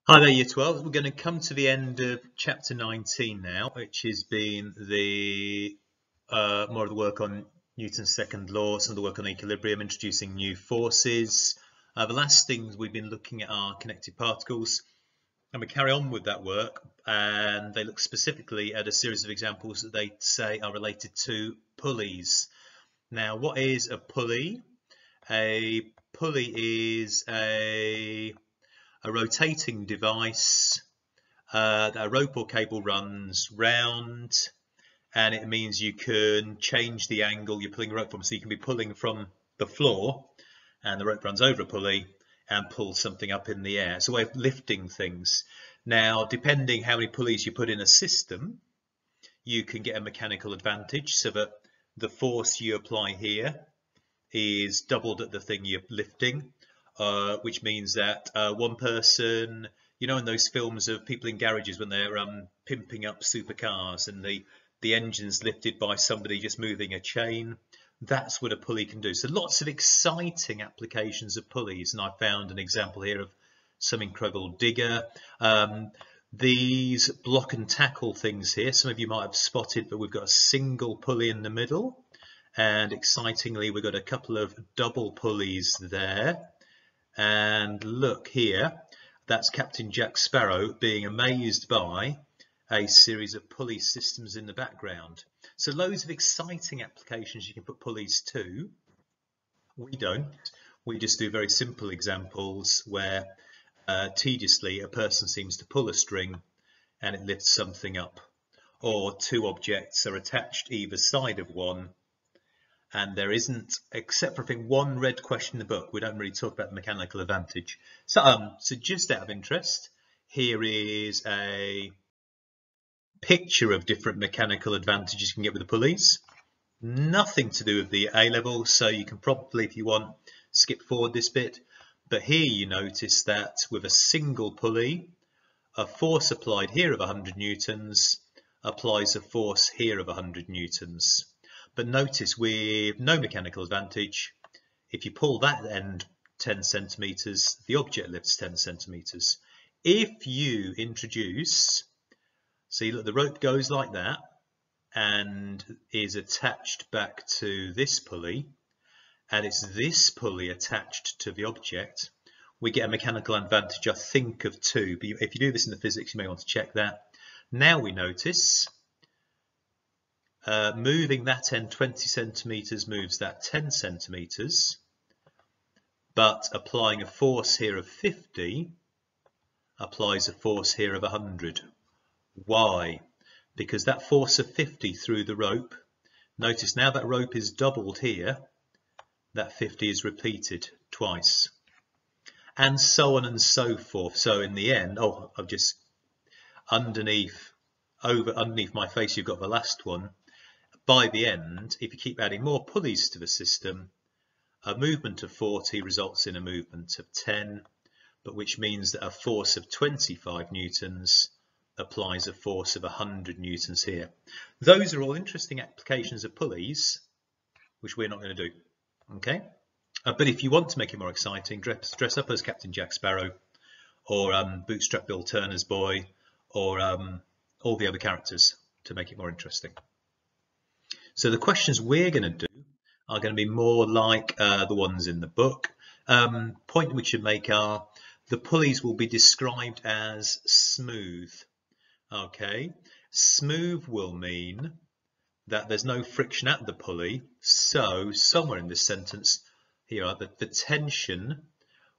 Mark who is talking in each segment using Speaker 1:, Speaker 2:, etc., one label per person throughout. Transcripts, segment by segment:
Speaker 1: Hi there, Year 12. We're going to come to the end of Chapter 19 now, which has been the more of the work on Newton's second law, some of the work on equilibrium, introducing new forces. The last things we've been looking at are connected particles, and we carry on with that work, and they look specifically at a series of examples that they say are related to pulleys. Now, what is a pulley? A pulley is a rotating device that a rope or cable runs round, and it means you can change the angle you're pulling the rope from. So you can be pulling from the floor and the rope runs over a pulley and pulls something up in the air. It's a way of lifting things. Now, depending how many pulleys you put in a system, you can get a mechanical advantage, so that the force you apply here is doubled at the thing you're lifting. Which means that one person, you know, in those films of people in garages when they're pimping up supercars and the engine's lifted by somebody just moving a chain, that's what a pulley can do. So lots of exciting applications of pulleys, and I found an example here of some incredible digger. These block and tackle things here, some of you might have spotted, but we've got a single pulley in the middle, and excitingly we've got a couple of double pulleys there. And look here, that's Captain Jack Sparrow being amazed by a series of pulley systems in the background. So loads of exciting applications you can put pulleys to. We don't. We just do very simple examples where tediously a person seems to pull a string and it lifts something up. Or two objects are attached either side of one, and there isn't, except for I think one red question in the book, we don't really talk about the mechanical advantage. So just out of interest, here is a picture of different mechanical advantages you can get with the pulleys. Nothing to do with the A level, so you can probably, if you want, skip forward this bit. But here you notice that with a single pulley, a force applied here of 100 newtons applies a force here of 100 newtons. But notice with no mechanical advantage, if you pull that end 10 centimeters, the object lifts 10 centimeters. If you introduce, see, look, the rope goes like that and is attached back to this pulley, and it's this pulley attached to the object, we get a mechanical advantage, I think, of 2. But if you do this in the physics, you may want to check that. Now we notice moving that end 20 centimeters moves that 10 centimeters, but applying a force here of 50 applies a force here of 100. Why? Because that force of 50 through the rope, notice now that rope is doubled here, that 50 is repeated twice, and so on and so forth. So in the end, I've just underneath my face, you've got the last one. By the end, if you keep adding more pulleys to the system, a movement of 40 results in a movement of 10, but which means that a force of 25 newtons applies a force of 100 newtons here. Those are all interesting applications of pulleys, which we're not going to do. Okay, but if you want to make it more exciting, dress up as Captain Jack Sparrow, or Bootstrap Bill Turner's boy, or all the other characters to make it more interesting. So the questions we're going to do are going to be more like the ones in the book. Point we should make are the pulleys will be described as smooth. Okay, smooth will mean that there's no friction at the pulley. So somewhere in this sentence here, the tension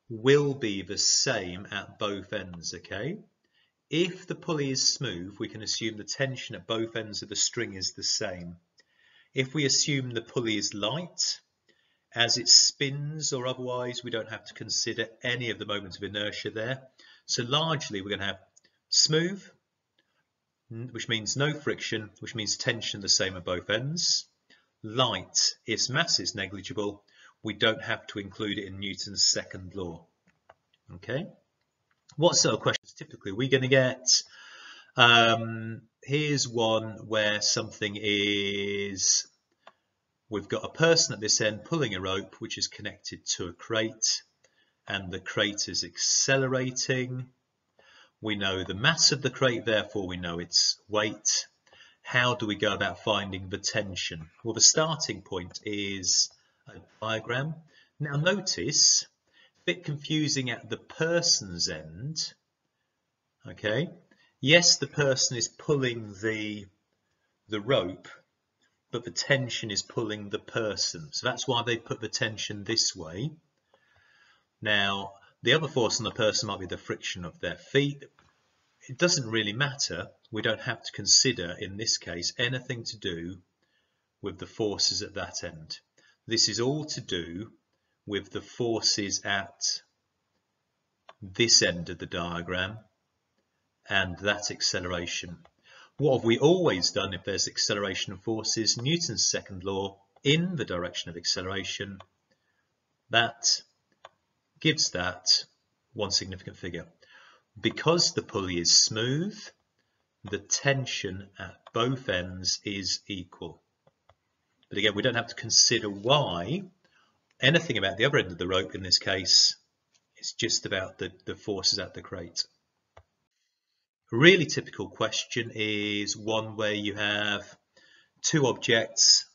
Speaker 1: will be the same at both ends. Okay, if the pulley is smooth, we can assume the tension at both ends of the string is the same. If we assume the pulley is light, as it spins or otherwise, we don't have to consider any of the moments of inertia there. So largely we're going to have smooth, which means no friction, which means tension the same at both ends. Light, its mass is negligible, we don't have to include it in Newton's second law. Okay, what sort of questions typically are we going to get? Here's one where something is, we've got a person at this end pulling a rope which is connected to a crate, and the crate is accelerating. We know the mass of the crate, therefore we know its weight. How do we go about finding the tension? Well, the starting point is a diagram. Now notice, a bit confusing at the person's end. Okay, yes, the person is pulling the rope, but the tension is pulling the person. So that's why they put the tension this way. Now, the other force on the person might be the friction of their feet. It doesn't really matter. We don't have to consider, in this case, anything to do with the forces at that end. This is all to do with the forces at this end of the diagram and that acceleration. What have we always done if there's acceleration of forces? Newton's second law in the direction of acceleration, that gives that one significant figure. Because the pulley is smooth, the tension at both ends is equal. But again, we don't have to consider why. Anything about the other end of the rope in this case, it's just about the forces at the crate. A really typical question is one where you have two objects,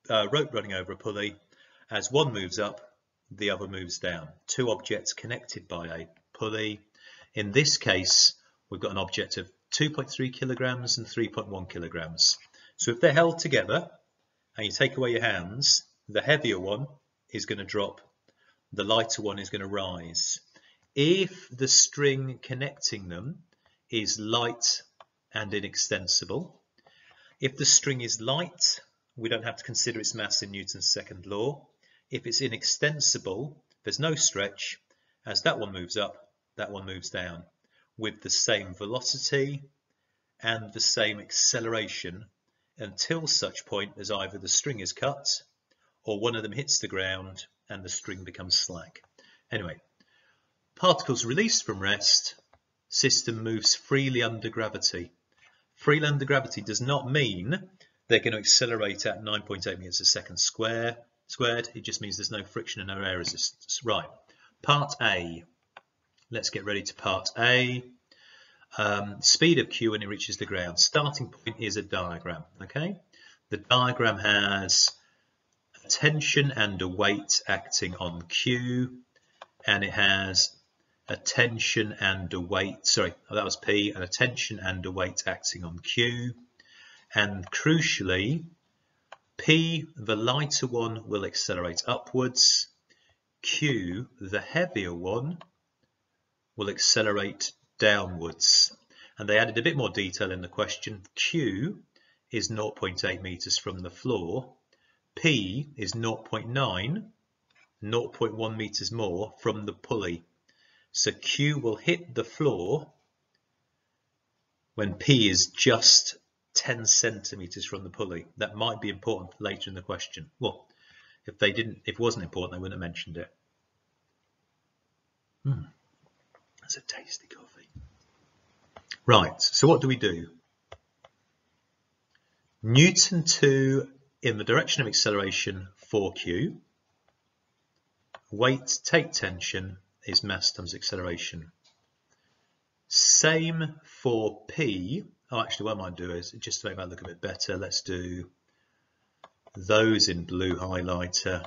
Speaker 1: rope running over a pulley. As one moves up, the other moves down. Two objects connected by a pulley. In this case, we've got an object of 2.3 kilograms and 3.1 kilograms. So if they're held together and you take away your hands, the heavier one is going to drop, the lighter one is going to rise. If the string connecting them is light and inextensible, if the string is light, we don't have to consider its mass in Newton's second law. If it's inextensible, there's no stretch. As that one moves up, that one moves down with the same velocity and the same acceleration until such point as either the string is cut or one of them hits the ground and the string becomes slack. Anyway, particles released from rest, system moves freely under gravity. Freely under gravity does not mean they're going to accelerate at 9.8 meters a second squared. It just means there's no friction and no air resistance. Right, part A. Let's get ready to part A. Speed of Q when it reaches the ground. Starting point is a diagram. Okay, the diagram has a tension and a weight acting on Q, and it has a tension and a weight. Sorry, that was P, and a tension and a weight acting on Q. And crucially, P, the lighter one, will accelerate upwards. Q, the heavier one, will accelerate downwards. And they added a bit more detail in the question. Q is 0.8 meters from the floor. P is 0.1 meters more from the pulley. So Q will hit the floor when P is just 10 centimeters from the pulley. That might be important later in the question. Well, if it wasn't important, they wouldn't have mentioned it. That's a tasty coffee. Right, so what do we do? Newton 2 in the direction of acceleration 4Q. Weight, take tension, is mass times acceleration. Same for P. Oh, actually, what I might do is, just to make that look a bit better, let's do those in blue highlighter,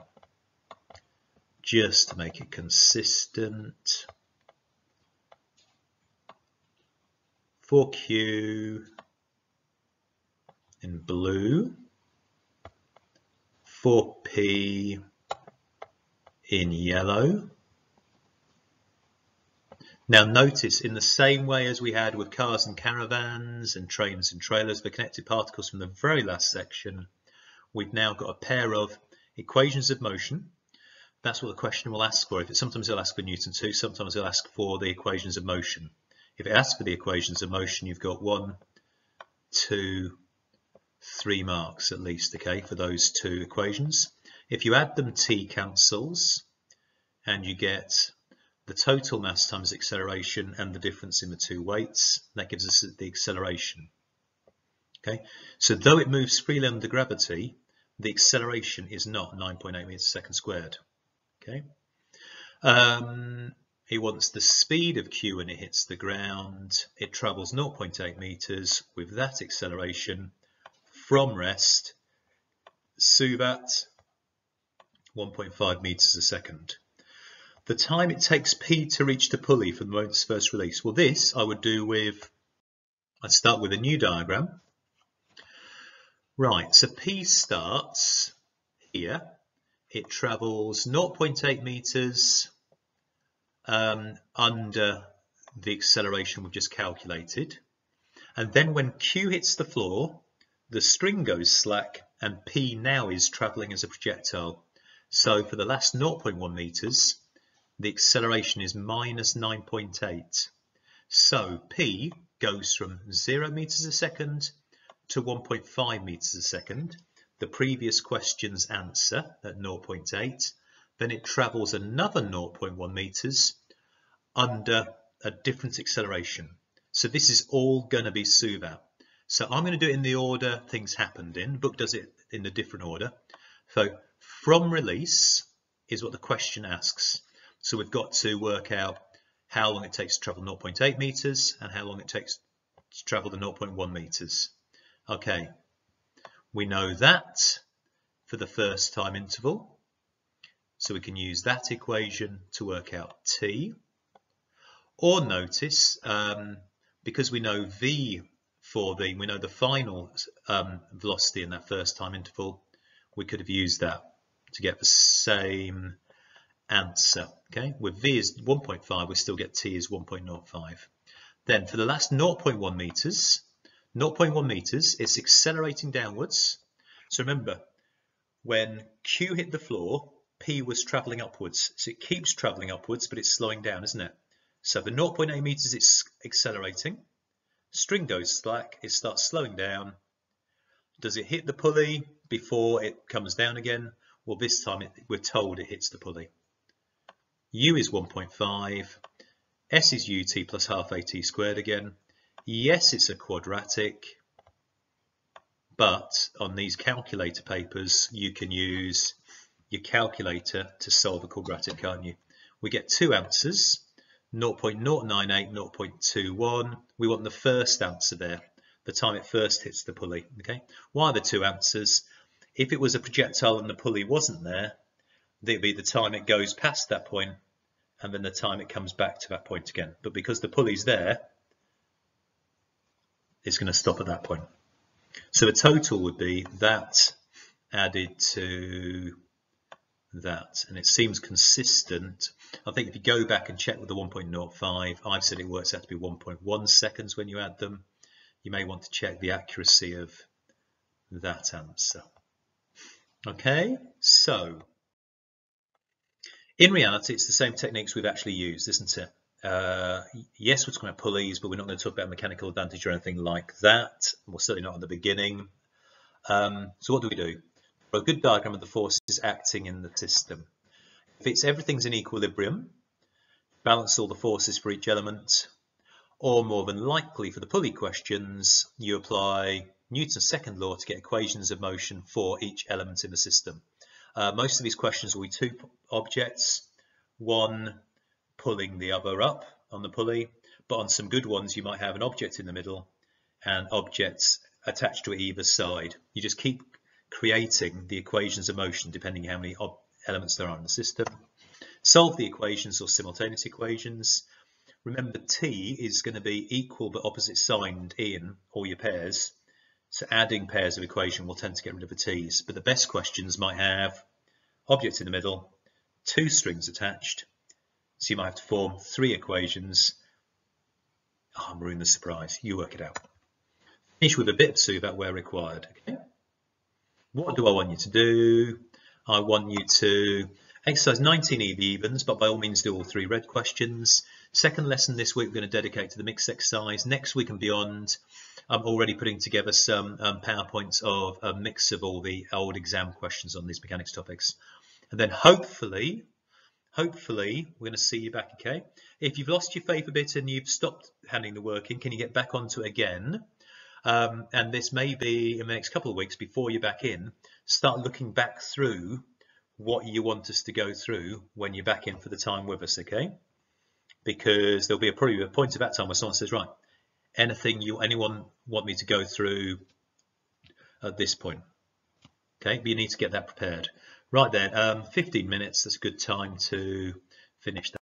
Speaker 1: just to make it consistent. 4Q in blue, 4P in yellow. Now notice, in the same way as we had with cars and caravans and trains and trailers, the connected particles from the very last section, we've now got a pair of equations of motion. That's what the question will ask for. Sometimes it'll ask for Newton 2, sometimes it'll ask for the equations of motion. If it asks for the equations of motion, you've got 1, 2, 3 marks at least, okay, for those two equations. If you add them, T cancels, and you get the total mass times acceleration and the difference in the two weights. That gives us the acceleration. Okay, so though it moves freely under gravity, the acceleration is not 9.8 meters a second squared. Okay, It wants the speed of Q when it hits the ground. It travels 0.8 meters with that acceleration from rest. Suvat 1.5 meters a second. The time it takes P to reach the pulley from the moment it's first release. Well, this I would do with, I'd start with a new diagram. Right, so P starts here. It travels 0.8 meters under the acceleration we've just calculated. And then when Q hits the floor, the string goes slack and P now is traveling as a projectile. So for the last 0.1 meters, the acceleration is minus 9.8. So P goes from 0 meters a second to 1.5 meters a second. The previous question's answer at 0.8. Then it travels another 0.1 meters under a different acceleration. So this is all going to be Suvat. So I'm going to do it in the order things happened in. The book does it in a different order. So from release is what the question asks. So we've got to work out how long it takes to travel 0.8 meters and how long it takes to travel the 0.1 meters. Okay, we know that for the first time interval. So we can use that equation to work out T. Or notice, because we know V for we know the final velocity in that first time interval, we could have used that to get the same answer. Okay, with V is 1.5, we still get T is 1.05. Then for the last 0.1 meters, 0.1 meters, it's accelerating downwards. So remember, when Q hit the floor, P was traveling upwards. So it keeps traveling upwards, but it's slowing down, isn't it? So for 0.8 meters, it's accelerating. String goes slack, it starts slowing down. Does it hit the pulley before it comes down again? Well, this time we're told it hits the pulley. U is 1.5. S is ut plus half at squared again. Yes, it's a quadratic, but on these calculator papers, you can use your calculator to solve a quadratic, can't you? We get two answers, 0.098, 0.21. We want the first answer there, the time it first hits the pulley. Okay. Why are the two answers? If it was a projectile and the pulley wasn't there, it'd be the time it goes past that point and then the time it comes back to that point again. But because the pulley's there, it's going to stop at that point. So the total would be that added to that, and it seems consistent. I think if you go back and check with the 1.05, I've said it works out to be 1.1 seconds when you add them. You may want to check the accuracy of that answer. Okay, so in reality, it's the same techniques we've actually used, isn't it? Yes, we're talking about pulleys, but we're not going to talk about mechanical advantage or anything like that. We're certainly not at the beginning. So what do? For a good diagram of the forces acting in the system. If it's everything's in equilibrium, balance all the forces for each element, or more than likely for the pulley questions, you apply Newton's second law to get equations of motion for each element in the system. Most of these questions will be two objects, one pulling the other up on the pulley, but on some good ones you might have an object in the middle and objects attached to either side. You just keep creating the equations of motion depending how many elements there are in the system. Solve the equations or simultaneous equations. Remember, T is going to be equal but opposite signed in all your pairs. So adding pairs of equation will tend to get rid of the T's. But the best questions might have object in the middle, two strings attached. So you might have to form three equations. I'm ruining the surprise. You work it out. Finish with a bit of Suvat where required. Okay. What do I want you to do? I want you to exercise 19 evens, but by all means do all three red questions. Second lesson this week we're going to dedicate to the mixed exercise. Next week and beyond, I'm already putting together some PowerPoints of a mix of all the old exam questions on these mechanics topics. And then hopefully we're going to see you back, okay? If you've lost your faith a bit and you've stopped handing the work in, can you get back onto it again? And this may be in the next couple of weeks before you're back in, start looking back through what you want us to go through when you're back in for the time with us, okay? because there'll be probably a point at that time where someone says, right, anyone want me to go through at this point? Okay, but you need to get that prepared. Right then, 15 minutes, that's a good time to finish that.